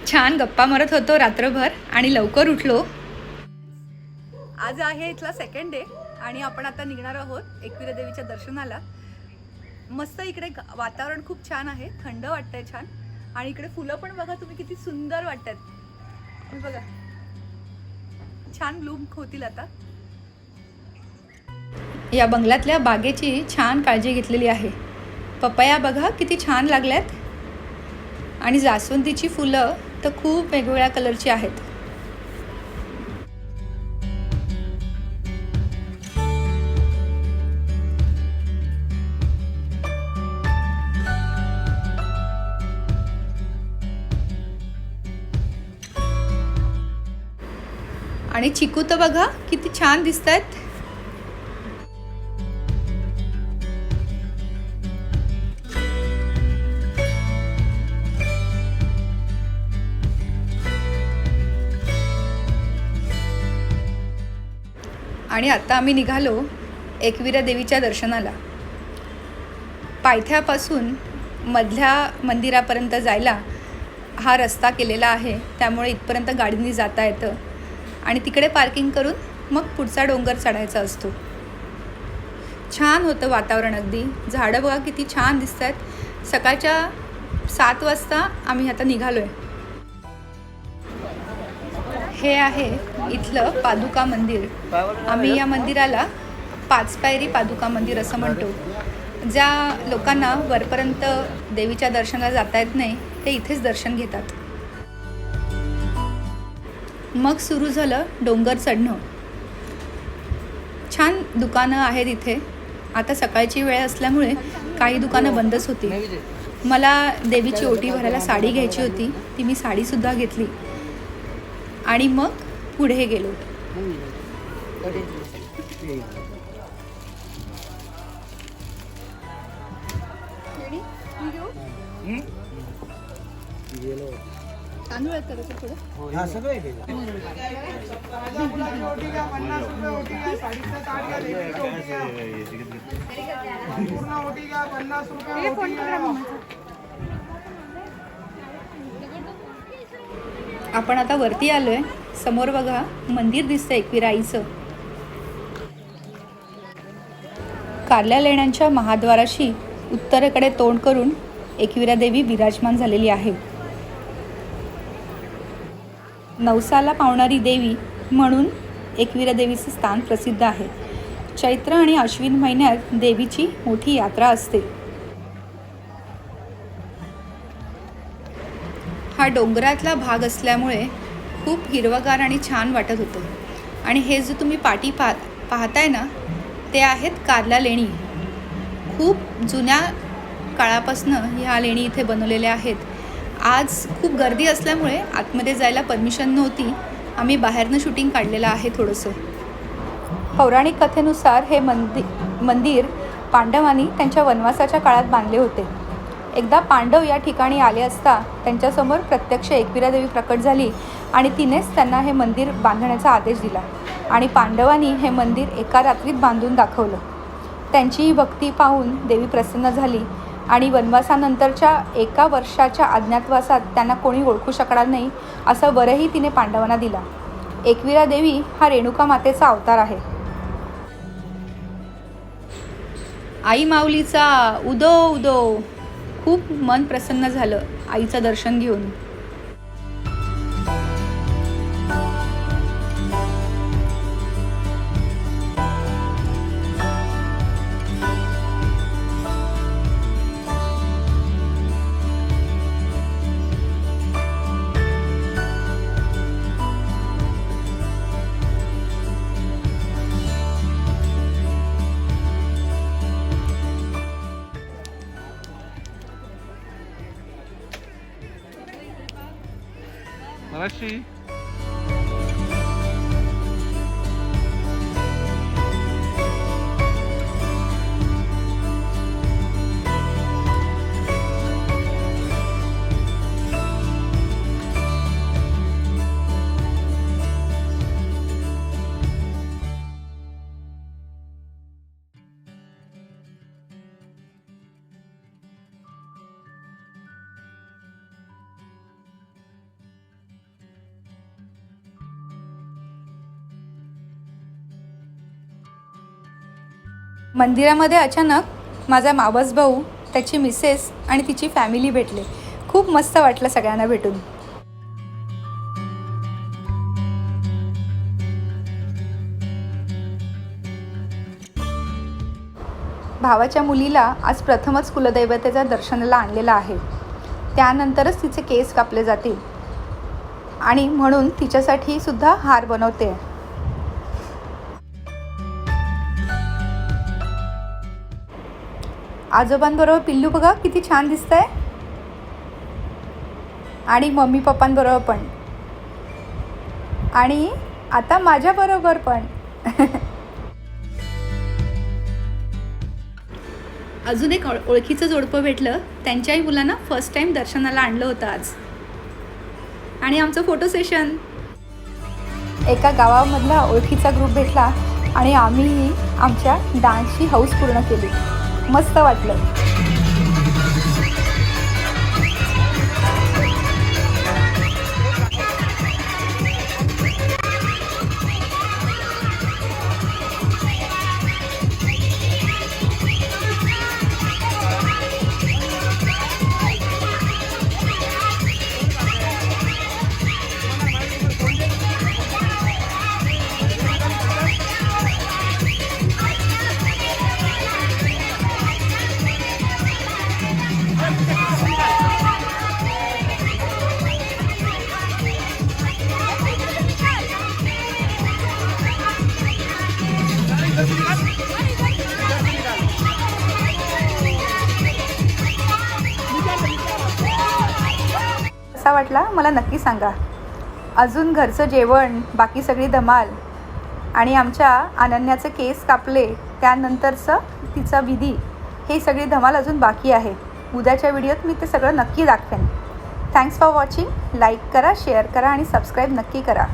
छान गप्पा मारत होतो रात्रभर आणि लवकर उठलो। आज आहे इथला सेकंड डे आणि आपण आता निघणार आहोत एकविरा देवीच्या दर्शनाला। मस्त इकडे वातावरण खूप छान आहे, थंड वाटतंय छान आणि इकडे फुलं पण बघा तुम्ही किती सुंदर वाटतात। बघा छान ब्लूम होतील आता। या बंगल्यातल्या बागेची छान काळजी घेतलेली आहे। पपया बघा किती छान लागल्यात आणि जास्वंदीची फुलं तर खूप वेगवेगळ्या कलरची आहेत। आणि चिकू तर बघा किती छान दिसतात। आणि आता आम्ही निघालो एकविरा देवीच्या दर्शनाला। पायथ्यापासून मधल्या मंदिरापर्यंत जायला हा रस्ता केलेला आहे, त्यामुळे इथपर्यंत गाडीने जाता येतं आणि तिकडे पार्किंग करून मग पुढचा डोंगर चढायचा असतो। छान होतं वातावरण अगदी। झाडं बघा किती छान दिसतात। सकाळच्या 7 वाजता आम्ही आता निघालोय। हे आहे इथलं पादुका मंदिर। आम्ही या मंदिराला 5 पायरी पादुका मंदिर असं म्हणतो। ज्या लोकांना वरपर्यंत देवीच्या दर्शनाला जाता येत नाही ते इथेच दर्शन घेतात। मग सुरू झालं डोंगर चढणं। छान दुकानं आहेत इथे। आता सकाळची वेळ असल्यामुळे काही दुकानं बंदच होती। मला देवीची ओटी भरायला साडी घ्यायची होती, ती मी साडीसुद्धा घेतली आणि मग पुढे गेलो। तांदूळ आहेत का थोडं? हां सगळं आहे आपण आता वरती आलोय। समोर बघा मंदिर दिसतंय एकविरा आईचं। कारल्या लेण्यांच्या महाद्वाराशी उत्तरेकडे तोंड करून एकविरा देवी विराजमान झालेली आहे। नवसाला पावणारी देवी म्हणून एकविरा देवीचे स्थान प्रसिद्ध आहे। चैत्र आणि अश्विन महिन्यात देवीची मोठी यात्रा असते। हा डोंगरातला भाग असल्यामुळे खूप हिरवगार आणि छान वाटत होतं। आणि हे जो तुम्ही पाठी पाहताय ना, ते आहेत कारल्या लेणी। खूप जुन्या काळापासनं ह्या लेणी इथे बनवलेल्या आहेत। आज खूप गर्दी असल्यामुळे आतमध्ये जायला परमिशन नव्हती, आम्ही बाहेरनं शूटिंग काढलेलं आहे थोडंसं। पौराणिक कथेनुसार हे मंदिर पांडवांनी त्यांच्या वनवासाच्या काळात बांधले होते। एकदा पांडव या ठिकाणी आले असता त्यांच्यासमोर प्रत्यक्ष एकविरा देवी प्रकट झाली आणि तिनेच त्यांना हे मंदिर बांधण्याचा आदेश दिला आणि पांडवांनी हे मंदिर एका रात्रीत बांधून दाखवलं। त्यांची ही भक्ती पाहून देवी प्रसन्न झाली आणि वनवासानंतरच्या 1 वर्षाच्या अज्ञातवासात त्यांना कोणी ओळखू शकणार नाही असं वरही तिने पांडवांना दिला। एकविरा देवी हा रेणुका मातेचा अवतार आहे। आई माऊलीचा उदो उदो। खूप मन प्रसन्न झालं आईचं दर्शन घेऊन। मगाशी मंदिरामध्ये अचानक माझा मावस भाऊ, त्याची मिसेस आणि तिची फॅमिली भेटले. खूप मस्त वाटलं सगळ्यांना भेटून. भावाच्या मुलीला आज प्रथमच कुलदैवतेच्या दर्शनाला आणलेलं आहे. त्यानंतरच तिचे केस कापले जातील आणि म्हणून तिच्यासाठी सुद्धा हार बनवते. आजोबांबरोबर पिल्लू बघा किती छान दिसतंय आणि मम्मी पप्पांबरोबर पण आणि आता माझ्याबरोबर पण. अजून एक ओळखीचं जोडपं भेटलं. त्यांच्याही मुलांना फर्स्ट टाईम दर्शनाला आणलं होतं आज. आणि आमचं फोटो सेशन. एका गावामधला ओळखीचा ग्रुप भेटला आणि आम्हीही आमच्या डान्सची हौस पूर्ण केली. मस्त वाटलं. कसा वाटला मला नक्की सांगा. अजून घरचं जेवण, बाकी सगळी धमाल आणि आमच्या अनन्याचे केस कापले त्यानंतरचं तिचा विधी, हे सगळी धमाल अजून बाकी आहे. उद्याच्या व्हिडिओत मी ते सगळं नक्की दाखवेन. Thanks for watching. लाईक करा, शेअर करा आणि सबस्क्राईब नक्की करा.